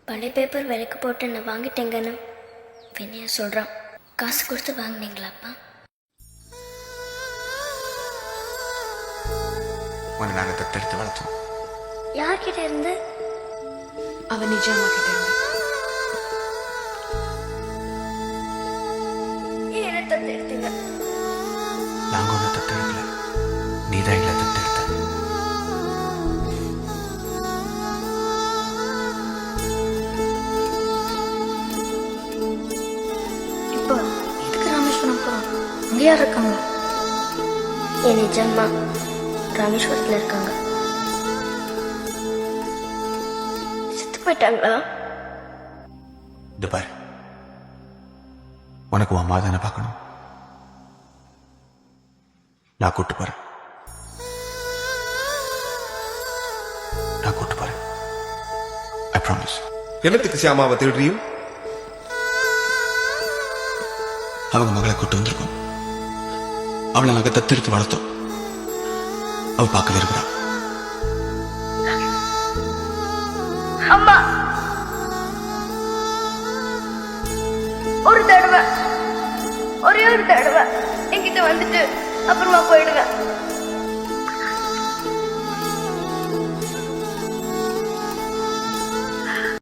பழைய பேப்பர் விலைக்கு போட்டு நான் வாங்கிட்டேங்கன்னு வினயா சொல்கிறான். காசு கொடுத்து வாங்கினீங்களாப்பா? உன்னை நாங்கள் தத்தெடுத்து வளர்த்தோம். யார்கிட்ட இருந்து? அவன் நிஜமா கிட்ட இருந்து. என்ன தத்தெடுத்தீங்க? நாங்கள் ஒன்று தத்தெடுக்கல, நீ தான் எங்களை தத்தெடுத்த. இப்போ எதுக்கு ராமேஸ்வரம் போகிறோம்? அங்கே யார் இருக்காங்க? என் நிஜம்மா ராமேஸ்வரத்தில் இருக்காங்க. செத்து போயிட்டாங்களா? இது பாரு, உனக்கு உன் அம்மா தானே பார்க்கணும். நான் கூட்டு போறேன், நான் கூட்டு போறேன். I promise. என்னத்துக்கு சியாமாவை தேடுறியும்? அவங்க மகளை கூட்டு வந்திருக்கோம். அவளை நாங்கள் தத்தெடுத்து வளர்த்தோம். அவ பார்க்கவே இருக்கிறா. அம்மா ஒரு தடவை, ஒரே ஒரு தடவை என்கிட்ட வந்துட்டு அப்புறமா போயிடுங்க.